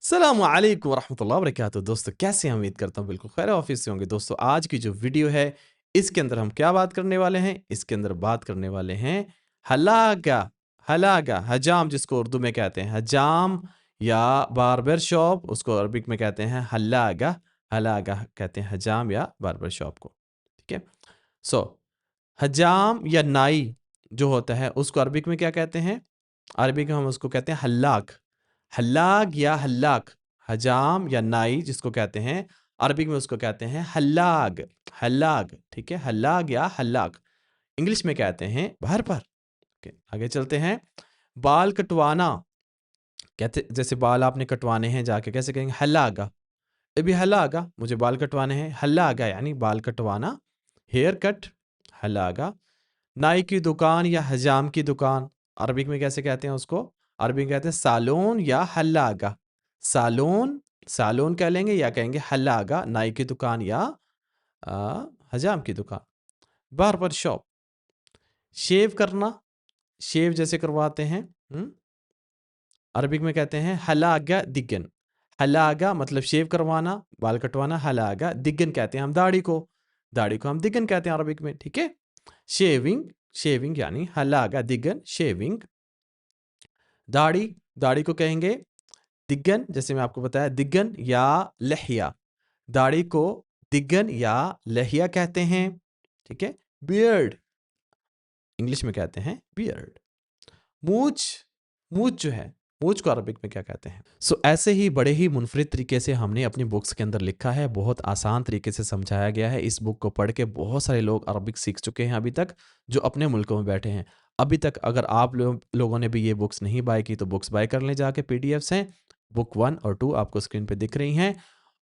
अस्सलाम वालेकुम वरहमतुल्लाहि वबरकातुहू। दोस्तों कैसे हैं? उम्मीद करता हूँ बिल्कुल खैर ऑफिस से होंगे। दोस्तों आज की जो वीडियो है इसके अंदर हम क्या बात करने वाले हैं? इसके अंदर बात करने वाले हैं हलागा। हलागा हजाम जिसको उर्दू में कहते हैं हजाम या बार्बर शॉप, उसको अरबिक में कहते हैं हलागा। हलागा कहते हैं हजाम या बार्बर शॉप को। ठीक है। सो हजाम या नाई जो होता है उसको अरबिक में क्या कहते हैं? अरबिक में हम उसको कहते हैं हल्लाक। हल्लाक या हल्लाक, हजाम या नाई जिसको कहते हैं अरबिक में उसको कहते हैं हल्लाग। हल्लाग, ठीक है, हल्लाग या हल्लाक। इंग्लिश में कहते हैं बार्बर। ओके, आगे चलते हैं। बाल कटवाना, कहते जैसे बाल आपने कटवाने हैं जाके कैसे कहेंगे? हल्लागा। अभी हल्लागा, मुझे बाल कटवाने हैं। हल्लागा यानी बाल कटवाना, हेयर कट, हल्लागा। नाई की दुकान या हजाम की दुकान, अरबिक में कैसे कहते हैं उसको? अरबी में कहते हैं सालोन या हल्लागा। सालोन, सालोन कह लेंगे या कहेंगे हल्लागा, नाई की दुकान या हजाम की दुकान। बार्बर शॉप, शेव करना, शेव जैसे करवाते हैं, अरबिक में कहते हैं हलागा दिगन। हलागा मतलब शेव करवाना, बाल कटवाना। हलागा दिगन कहते हैं हम दाढ़ी को, दाढ़ी को हम दिगन कहते हैं अरबिक में। ठीक है। शेविंग, शेविंग यानी हलागा दिगन शेविंग। दाढ़ी, दाढ़ी को कहेंगे दिगन, जैसे मैं आपको बताया दिगन या लहिया। दाढ़ी को दिगन या लहिया कहते हैं। ठीक है। बियर्ड, इंग्लिश में कहते हैं बियर्ड। मूछ, मूछ जो है, मूछ को अरबिक में क्या कहते हैं? ऐसे ही बड़े ही मुनफरिद तरीके से हमने अपनी बुक्स के अंदर लिखा है, बहुत आसान तरीके से समझाया गया है। इस बुक को पढ़ के बहुत सारे लोग अरबिक सीख चुके हैं अभी तक, जो अपने मुल्कों में बैठे हैं। अभी तक अगर आप लोगों ने भी ये बुक्स नहीं बाय की तो बुक्स बाय कर लें जाके, पीडीएफ्स हैं। बुक 1 और 2 आपको स्क्रीन पे दिख रही हैं।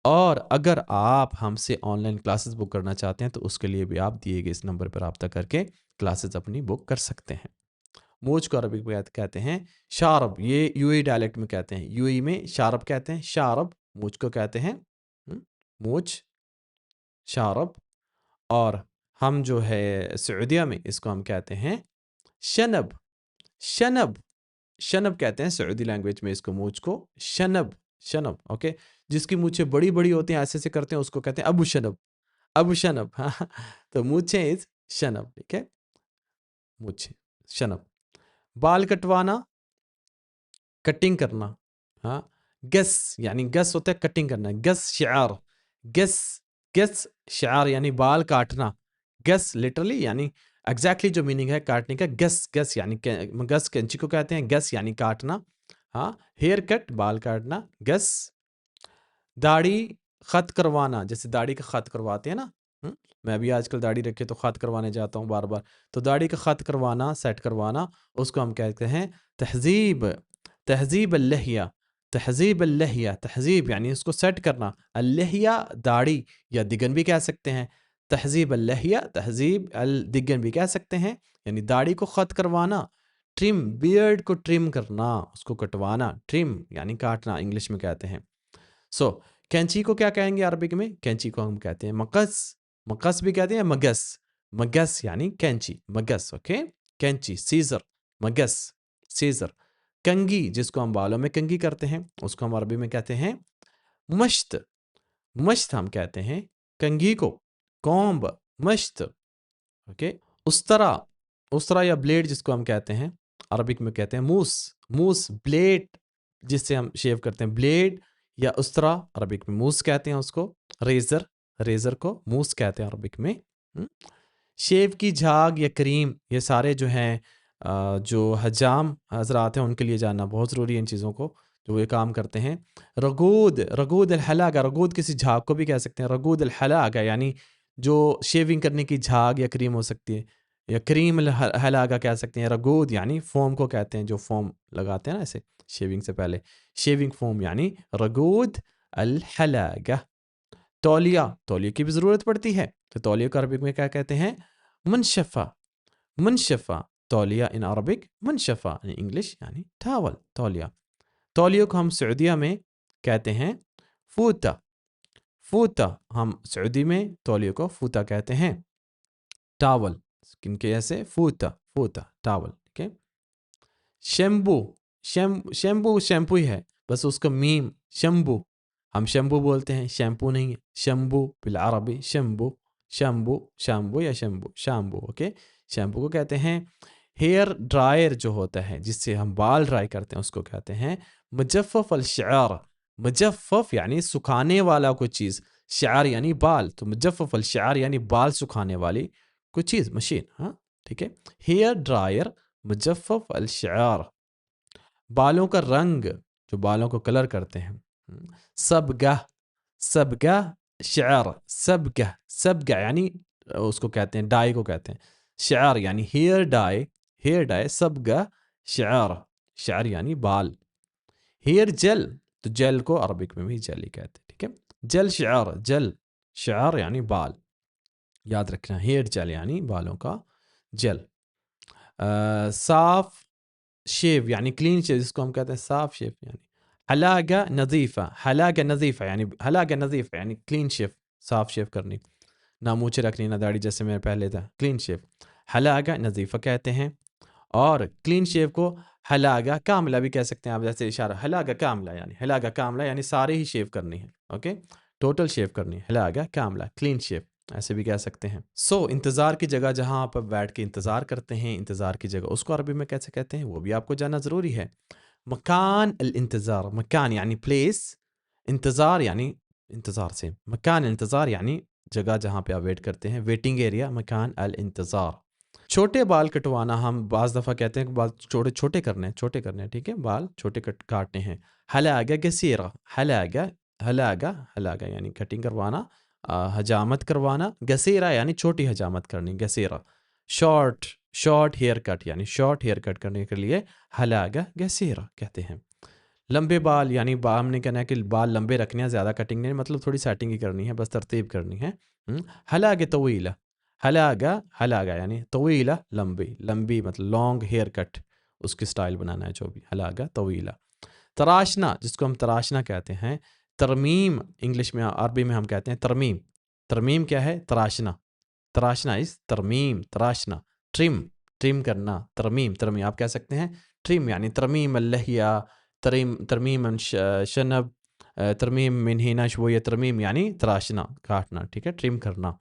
और अगर आप हमसे ऑनलाइन क्लासेस बुक करना चाहते हैं तो उसके लिए भी आप दिए गए इस नंबर पर रब्ता करके क्लासेस अपनी बुक कर सकते हैं। मूछ को अरबिक में कहते हैं शारब, ये यूएई डायलेक्ट में कहते हैं, यूएई में शारब कहते हैं। शारब मूछ को कहते हैं, मूछ, शारब। और हम जो है सऊदीया में इसको हम कहते हैं शनब। शनब, शनब कहते हैं सऊदी लैंग्वेज में इसको, मूछ को शनब। शनब, ओके। जिसकी मूछें बड़ी बड़ी होती हैं, ऐसे ऐसे करते हैं, उसको कहते हैं अबू शनब। अबू शनब, हाँ। तो मूछें इज शनब, ठीक है, मूछें शनब। बाल कटवाना, कटिंग करना, हाँ। गस यानी गस होता है कटिंग करना, गस शिआर। गस, गस शिआर यानी बाल काटना। गस लिटरली यानी एग्जैक्टली जो मीनिंग है काटने का, गस, गस यानी गस कैंची को कहते हैं, गस यानी काटना, हाँ। हेयर कट बाल काटना, गस। दाढ़ी खत करवाना, जैसे दाढ़ी का खत करवाते हैं ना, मैं भी आजकल दाढ़ी रखे तो खत करवाने जाता हूँ बार बार। तो दाढ़ी का खत करवाना, सेट करवाना, उसको हम कहते हैं तहजीब। तहजीब अल्लहिया, तहजीब अल्लहिया, तहजीब यानी उसको सेट करना। अल्लहिया दाढ़ी या दिगन भी कह सकते हैं। तहजीब अल्लहिया, तहजीब अल दिगन भी कह सकते हैं, यानी दाढ़ी को खत करवाना। ट्रिम, बियर्ड को ट्रिम करना, उसको कटवाना। ट्रिम यानी काटना इंग्लिश में कहते हैं। कैंची को क्या कहेंगे अरबिक में? कैंची को हम कहते हैं मकस। मकस भी कहते हैं मगस। मगस यानी कैंची, मगस, ओके। कैंची, सीजर, मगस, सीजर। कंगी, जिसको हम बालों में कंगी करते हैं, उसको हम अरबी में कहते हैं मश्त। मश्त हम कहते हैं कंगी को, कॉम्ब, मश्त, ओके। उस्तरा, उस्तरा या ब्लेड जिसको हम कहते हैं, अरबिक में कहते हैं मूस। मूस ब्लेड जिससे हम शेव करते हैं, ब्लेड या उस्तरा, अरबिक में मूस कहते हैं उसको। रेजर, रेजर को मूस कहते हैं अरबिक में। शेव की झाग या क्रीम, ये सारे जो हैं जो हजाम हजरात हैं उनके लिए जानना बहुत ज़रूरी है इन चीज़ों को, जो ये काम करते हैं। रगूद, रगूद अलहलागा, रगूद किसी झाग को भी कह सकते हैं। रगूद अलहलागा यानी जो शेविंग करने की झाग या क्रीम हो सकती है, या क्रीम हलागा कह सकते हैं। रगूद यानी फोम को कहते हैं, जो फोम लगाते हैं ना ऐसे शेविंग से पहले, शेविंग फोम यानी रगूद अलहलागा। तौलिया, तौलिया की भी ज़रूरत पड़ती है, तो तौलिया को अरबिक में क्या कहते हैं? मुनशफ़ा। मुनशफ़ा, तौलिया इन अरबिक, मुनशफ़ा इन इंग्लिश यानी टावल, तौलिया। तौलिया को हम सऊदीया में कहते हैं फूता। फूता, हम सऊदी में तौलिया को फूता कहते हैं। टावल किनके ऐसे? फूता, फूता, टावल, ठीक है। शैम्पू, शैम्पू शैम्पू ही है, बस उसका मीम शम्बू, हम शैम्पू बोलते हैं, शैम्पू नहीं है, शम्बू बिलअरबी शम्बू, शैम्पू, शैम्पू या शैम्पू, शैम्पू, ओके? शैम्पू को कहते हैं। हेयर ड्रायर जो होता है, जिससे हम बाल ड्राई करते हैं, उसको कहते हैं मुजफ़्फ़फ़ अल-शअर। मुजफ़्फ़फ़ यानी सुखाने वाला कोई चीज़, शअर यानी बाल, तो मुजफ़्फ़फ़ अल-शअर यानी बाल सुखाने वाली कोई चीज़, मशीन, हाँ, ठीक है? हेयर ड्रायर मुजफ़्फ़फ़ अल-शअर। बालों का रंग, जो बालों को कलर करते हैं, सबगा, सबगा शअर, सबगा, सबगा यानी उसको कहते हैं, डाई को कहते हैं। शअर यानी हेयर डाई, हेयर डाई, सबगा शअर, शअर यानी बाल। हेयर जेल, तो जेल को अरबिक में भी जेल ही कहते हैं, ठीक है? जेल शअर, जेल, शअर यानी बाल, याद रखना, हेयर जेल यानी बालों का जेल। साफ शेव यानी क्लीन शेव, जिसको हम कहते हैं साफ शेव, यानी हलाका नज़ीफ़ा, हलाका नज़ीफ़ा यानी, हलाका नज़ीफ़ा यानी क्लीन शेव, साफ शेव करनी, ना मूछें रखनी ना दाढ़ी, जैसे मैं पहले था, क्लीन शेव हलाका नज़ीफ़ा कहते हैं। और क्लीन शेव को हलाका कामला भी कह सकते हैं आप, जैसे इशारा हलाका कामला, यानी हलाका कामला यानी सारे ही शेव करनी है, ओके, टोटल शेव करनी है, हलाका कामला क्लीन शेव, ऐसे भी कह सकते हैं। इंतज़ार की जगह, जहाँ आप बैठ के इंतज़ार करते हैं, इंतज़ार की जगह, उसको अरबी में कैसे कहते हैं, वो भी आपको जानना ज़रूरी है। मकान अल इंतज़ार, मकान यानी प्लेस, इंतज़ार यानी इंतज़ार से, मकान इंतज़ार यानी जगह जहाँ पे आप वेट करते हैं, वेटिंग एरिया, मकान अल इंतज़ार। छोटे बाल कटवाना, हम बाज़ दफ़ा कहते हैं कि बाल छोटे छोटे करने हैं, छोटे करने हैं, ठीक है, बाल छोटे काटने हैं। हलागा गसीरा, हलागा, हलागा, हलागा यानी कटिंग करवाना, हजामत करवाना, गसीरा यानी छोटी हजामत करनी, गसीरा। शॉर्ट, शॉर्ट हेयर कट यानी शॉर्ट हेयर कट करने के लिए हलागा गसीरा कहते हैं। लंबे बाल यानी हमने कहना है कि बाल लंबे रखने हैं, ज़्यादा कटिंग नहीं, मतलब थोड़ी सेटिंग ही करनी है, बस तरतीब करनी है। हलागे तवीला, हलागा, हलागा यानी तवीला लंबी, लंबी मतलब लॉन्ग हेयर कट, उसकी स्टाइल बनाना है जो भी, हलागा तवीला। तराशना, जिसको हम तराशना कहते हैं, तरमीम इंग्लिश में, अरबी में हम कहते हैं तरमीम। तरमीम क्या है, तराशना, तराशना इस तरमीम, तराशना। ट्रिम, ट्रिम करना, तरमीम, तरमीम आप कह सकते हैं। ट्रिम यानी तरमीम अल्लहिया, तरमीम शनब, तरमीम मिन हिना शवैया, तरमीम यानी तराशना, काटना, ठीक है, ट्रिम करना।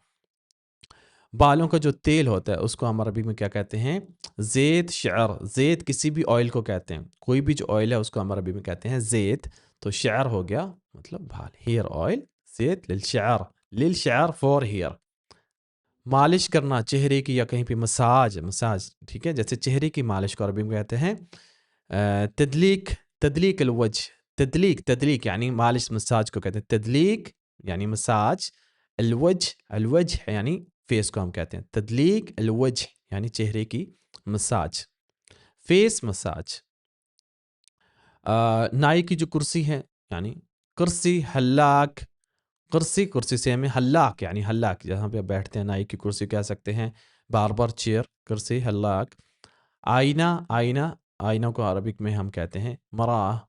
बालों का जो तेल होता है, उसको हम अरबी में क्या कहते हैं, ज़ैत शअर, ज़ैत किसी भी ऑयल को कहते हैं, कोई भी जो ऑयल है उसको हम अरबी में कहते हैं ज़ैत, तो शअर हो गया मतलब बाल, हेयर ऑयल, ज़ैत लिल शअर, लिल शअर फॉर हेयर। मालिश करना चेहरे की, या कहीं पे मसाज, मसाज, ठीक है, जैसे चेहरे की मालिश को अरबी में कहते हैं तदलीक, तदलीक अलवज, तदलीक, तदलीक यानी मालिश, मसाज को कहते हैं तदलीक यानी मसाज, अलवज, अलवज यानी फेस को हम कहते हैं तदलीक, अलवज यानी चेहरे की मसाज, फेस मसाज। नाई की जो कुर्सी है, यानी कुर्सी, हल्लाक, कुर्सी, कुर्सी से हमें हल्लाक यानी हल्लाक, जहाँ पे आप बैठते हैं, नाई की कुर्सी कह सकते हैं, बार चेयर, कुर्सी, हल्लाक। आईना, आईना, आईना को अरबिक में हम कहते हैं मरा,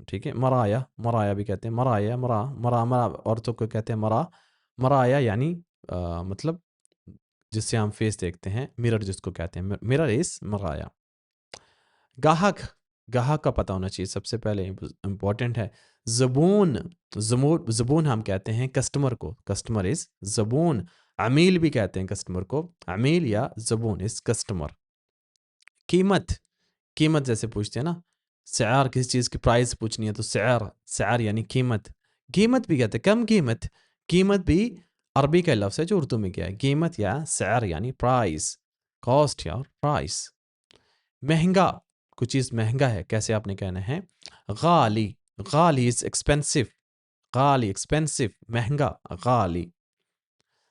ठीक है, मराया, मराया भी कहते हैं, मराया, मरा, मरा, मरा औरतों को कहते हैं मरा, मराया यानी मतलब जिससे हम फेस देखते हैं, मिरर जिसको कहते हैं, मिरर इज मराया। गाहक, गाहक का पता होना चाहिए सबसे पहले, इम्पोर्टेंट है। ज़बून, ज़बून हम कहते हैं कस्टमर को, कस्टमर इज ज़बून। अमील भी कहते हैं कस्टमर को, अमील या ज़बून इज कस्टमर। कीमत, कीमत जैसे पूछते हैं ना, सैर किसी चीज़ की प्राइस पूछनी है तो सैर, सैर यानी कीमत। कीमत भी कहते हैं, कम कीमत, कीमत भी अरबी का लफ्ज़ है जो उर्दू में क्या है, कीमत या सैर यानी प्राइस, कॉस्ट या प्राइस। महंगा, कुछ चीज़ महंगा है, कैसे आपने कहना है, गाली, गाली इज एक्सपेंसिव, गाली एक्सपेंसिव, महंगा, गाली।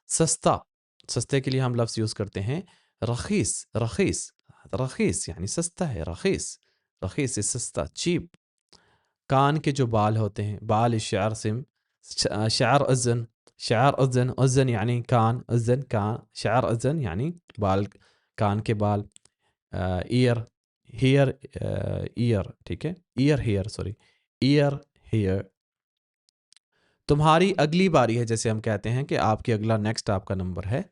सस्ता, सस्ते के लिए हम लफ्ज़ यूज़ करते हैं रखीस, रखीस, रखीस यानी सस्ता है, रखीस, रखीस इज सस्ता, चीप। कान के जो बाल होते हैं, बाल शार सिम, शार अज़न, शार अज़न, अज़न यानी कान, अज़न कान, शार अज़न यानी बाल, कान के बाल। ईयर, हेयर, ईयर, ठीक है, ear hair, sorry, ear hair. तुम्हारी अगली बारी है, जैसे हम कहते हैं कि आपकी अगला, नेक्स्ट आपका नंबर है।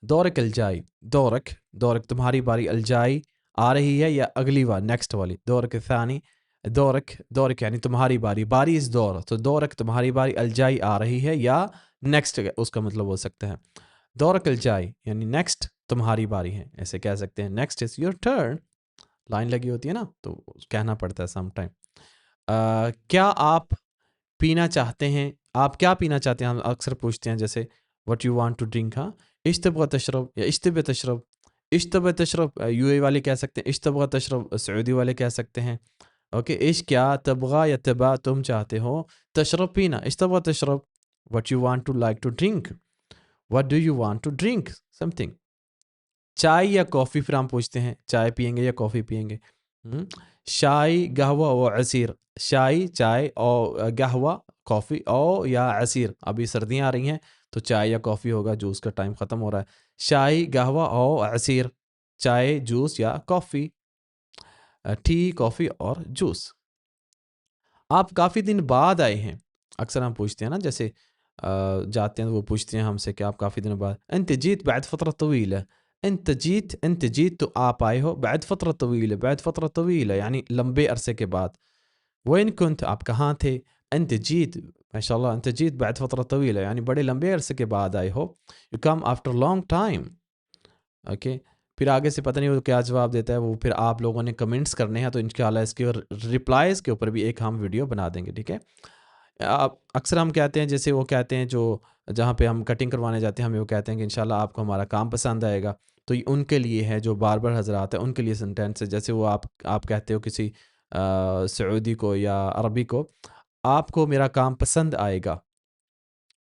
दौरक अलजाई, दौरक, दौरक तुम्हारी बारी, अलजाई आ रही है या अगली बार, नेक्स्ट वाली, दौरक थानी, دورک یعنی تمہاری باری، باری از دور، تو دورک تمہاری باری، الجائی آ رہی ہے یا نیکسٹ اس کا مطلب ہو سکتا ہے. دورک الجائی یعنی نیکسٹ تمہاری باری ہے، ایسے کہہ سکتے ہیں next is your turn. Line لگی ہوتی ہے نا تو کہنا پڑتا ہے سم ٹائم. کیا آپ پینا چاہتے ہیں، آپ کیا پینا چاہتے ہیں، ہم اکثر پوچھتے ہیں جیسے what you want to drink. ہاں ايش تبغى تشرب یا ايش تبغى تشرب. ايش تبغى تشرب یو اے والے کہہ سکتے ہیں، ايش تبغى تشرب سعودی والے کہہ سکتے ہیں. اوکے ايش کیا، تبغى یا تبا تم چاہتے ہو، تشرب پینا، ايش تبغى تشرب what you want to like to drink, what do you want to drink something. چائے یا کافی، پھر ہم پوچھتے ہیں چائے پئیں گے یا کافی پئیں گے. شائی قہوہ و عصیر، شائی چائے اور قہوہ کافی او یا عصیر. ابھی سردیاں آ رہی ہیں تو چائے یا کافی ہوگا، جوس کا ٹائم ختم ہو رہا ہے. شائی قہوہ او عصیر، چائے جوس یا کافی، ٹی کافی اور جوس. آپ کافی دن بعد آئے ہیں، اکثر ہم پوچھتے ہیں نا، جیسے جاتے ہیں وہ پوچھتے ہیں ہم سے کہ آپ کافی دن بعد. انت جیت بعد فترہ طویلہ، انت جیت تو آپ آئے ہو، بعد فترہ طویلہ، بعد فترہ طویلہ یعنی لمبے عرصے کے بعد. وین کنت آپ کہاں تھے، انت جیت ماشاء اللہ، انت جیت بعد فترہ طویلہ یعنی بڑے لمبے عرصے کے بعد آئے ہو. You come after long time. Okay پھر آگے سے پتہ نہیں وہ کیا جواب دیتا ہے، وہ پھر آپ لوگوں نے کمنٹس کرنے ہیں، تو انشاءاللہ اس کے ریپلائز کے اوپر بھی ایک ہم ویڈیو بنا دیں گے. ٹھیک ہے. اکثر ہم کہتے ہیں، جیسے وہ کہتے ہیں جو جہاں پہ ہم کٹنگ کروانے جاتے ہیں، ہمیں وہ کہتے ہیں کہ انشاءاللہ آپ کو ہمارا کام پسند آئے گا. تو یہ ان کے لیے ہے جو باربر حضرات ہیں، ان کے لیے سینٹینس ہے. جیسے وہ آپ کہتے ہو کسی سعودی کو یا عربی کو، آپ کو میرا کام پسند آئے گا.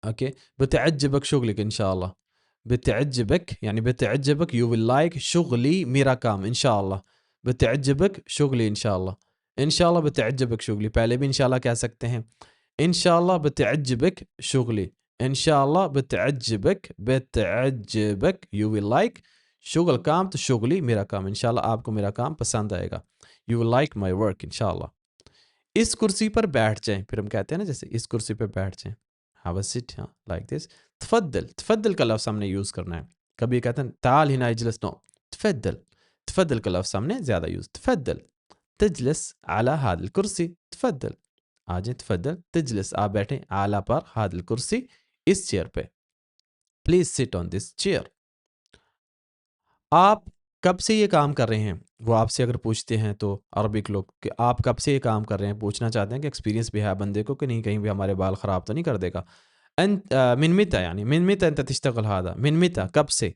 اوکے بتعجبک شغلک انشاءاللہ، بتعجبک یعنی بتعجبک یو ول لائک شغلی میرا کام انشاءاللہ، بتعجبک شغلی انشاءاللہ، انشاءاللہ بتعجبک شغلی. پہلے بھی انشاءاللہ کہہ سکتے ہیں، انشاءاللہ بتعجبک شغلی، انشاءاللہ بتعجبک یو ول لائک شغل کام، تو شغلی میرا کام، انشاءاللہ آپ کو میرا کام پسند آئے گا. You will like my work انشاءاللہ. اس کرسی پر بیٹھ جائیں، پھر ہم کہتے ہیں نا جیسے اس کرسی پہ بیٹھ جائیں، have a sit like this. تفضل، تفضل کا لفظ ہم نے یوز کرنا ہے. کبھی کہتے ہیں تعال ہنا اجلس، نو تفضل، تفضل کا لفظ ہم نے زیادہ یوز. تفضل تجلس على هذا الكرسي، تفضل آ جائیں، تفضل تجلس آپ بیٹھیں، اعلیٰ پر، هذا الكرسي اس چیئر پہ، پلیز سٹ آن دس چیئر. آپ کب سے یہ کام کر رہے ہیں، وہ آپ سے اگر پوچھتے ہیں تو عربک لوگ کہ آپ کب سے یہ کام کر رہے ہیں، پوچھنا چاہتے ہیں کہ ایکسپیرینس بھی ہے بندے کو کہ نہیں کہیں بھی ہمارے بال خراب تو نہیں کر دے گا. انت من متى یعنی من متى انت تشتغل هذا، من متى کب سے،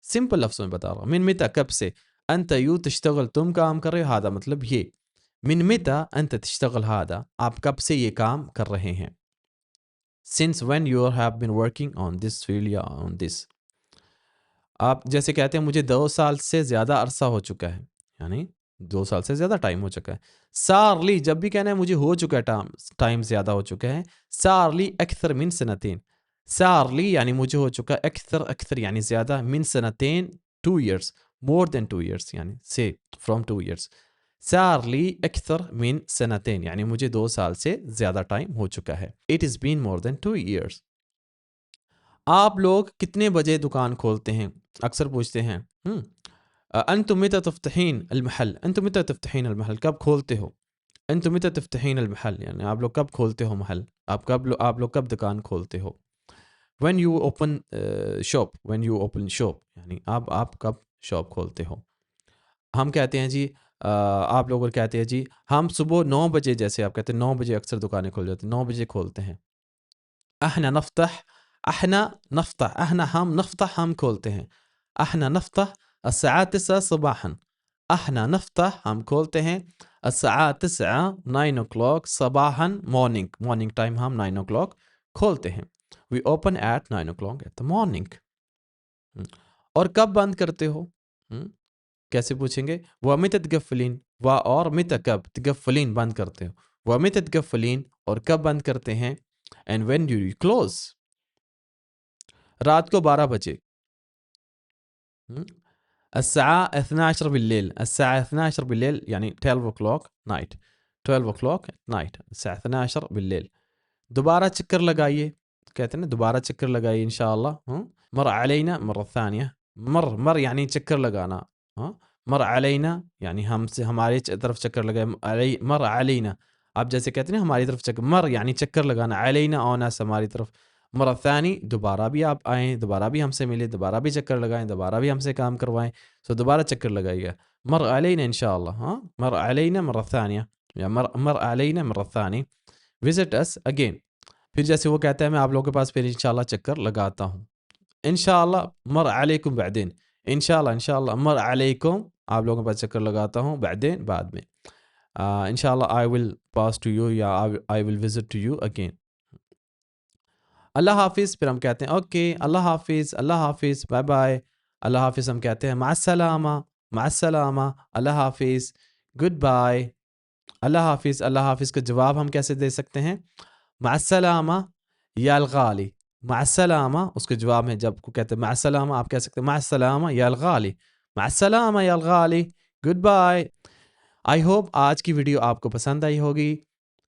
سمپل لفظوں میں بتا رہا ہوں، من متى کب سے، انت یو تشتغل تم کام کر رہے ہو، هذا مطلب یہ، من متى انت تشتغل هذا آپ کب سے یہ کام کر رہے ہیں. since when you have been working on this field یا on this. آپ جیسے کہتے ہیں مجھے 2 سال سے زیادہ عرصہ ہو چکا ہے، یعنی 2 سال سے زیادہ ٹائم ہو چکا ہے. صار لی جب بھی کہنا ہے مجھے ہو چکا ہے، ٹائم زیادہ ہو چکا ہے. صار لی اکثر من سنتین، صار لی یعنی مجھے ہو چکا، اکثر یعنی زیادہ، من سنتین 2 years، more than 2 years یعنی سے from 2 years. صار لی اکثر من سنتین یعنی مجھے 2 سال سے زیادہ ٹائم ہو چکا ہے. It has been more than 2 years. آپ لوگ کتنے بجے دکان کھولتے ہیں، اکثر پوچھتے ہیں. انتم متى تفتحین المحل، انتم متى تفتحین المحل کب کھولتے ہو، انتم متى تفتحین المحل یعنی آپ لوگ کب کھولتے ہو محل، آپ لوگ کب دکان کھولتے ہو. when you open shop یعنی آپ کب شاپ کھولتے ہو. ہم کہتے ہیں جی آپ لوگ کہتے ہیں جی ہم صبح 9 بجے، جیسے آپ کہتے ہیں 9 بجے اکثر دکانیں کھول جاتی ہیں، 9 بجے کھولتے ہیں. احنا نفتح، احنا ہم، نفتح ہم کھولتے ہیں. احنا نفتح الساعة 9 صباحا، احنا نفتح ہم کھولتے ہیں، الساعة 9 o'clock صباحا، مارننگ ٹائم ہم 9 o'clock کھولتے ہیں. we open at 9 o'clock at the morning. اور کب بند کرتے ہو، کیسے پوچھیں گے، ومتى تقفلين، اور متى کب، تقفلين بند کرتے ہو، ومتى تقفلين اور کب بند کرتے ہیں. and when do you close، رات کو 12 بجے. الساعة 12 بالليل، الساعة 12 بالليل يعني 12 o'clock night، 12 o'clock night، الساعة 12 بالليل. دوبارہ چکر لگائیے، کہتے ہیں نا دوبارہ چکر لگائیے انشاءاللہ. مر علینا مرة ثانية، مر يعني چکر لگانا، مر علینا یعنی ہم سے ہماری طرف چکر لگائے، مر علینا آپ جیسے کہتے ہیں نا ہماری طرف چکر، مر یعنی چکر لگانا، علینا آنا سے ہماری طرف، مر ثانی دوبارہ بھی آپ آئیں، دوبارہ بھی ہم سے ملے، دوبارہ بھی چکر لگائیں، دوبارہ بھی ہم سے کام کروائیں، سو دوبارہ چکر لگائیے گا، مر علینا انشاءاللہ، ہاں مر علینا مرہ ثانیہ یا مر علینا مرہ ثانی، وزٹ اس اگین. پھر جیسے وہ کہتا ہے میں آپ لوگوں کے پاس پھر انشاءاللہ چکر لگاتا ہوں، انشاءاللہ مر علیکم بعدین، انشاءاللہ مر علیکم آپ لوگوں کے پاس چکر لگاتا ہوں بعدین بعد میں، انشاءاللہ آئی ول پاس ٹو یو یا آئی ول وزٹ ٹو یو اگین. اللہ حافظ پھر ہم کہتے ہیں اوکے اللہ حافظ بائے بائے، اللہ حافظ ہم کہتے ہیں مع السلامہ اللہ حافظ گڈ بائے، اللہ حافظ کا جواب ہم کیسے دے سکتے ہیں؟ مع السلامہ یا الغالی، مع السلامہ اس کے جواب میں جب کو کہتے ہیں مع السلامہ آپ کہہ سکتے ہیں مع السلامہ یا الغالی، مع السلامہ یا الغالی گڈ بائے. آئی ہوپ آج کی ویڈیو آپ کو پسند آئی ہوگی،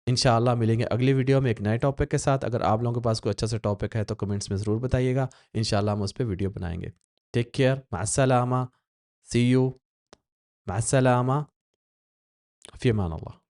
انشاءاللہ ملیں گے اگلی ویڈیو میں ایک نئے ٹاپک کے ساتھ. اگر آپ لوگوں کے پاس کوئی اچھا سا ٹاپک ہے تو کمنٹس میں ضرور بتائیے گا، انشاءاللہ ہم اس پہ ویڈیو بنائیں گے. ٹیک کیئر، مع السلامہ، سی یو، مع السلامہ، فی امان اللہ.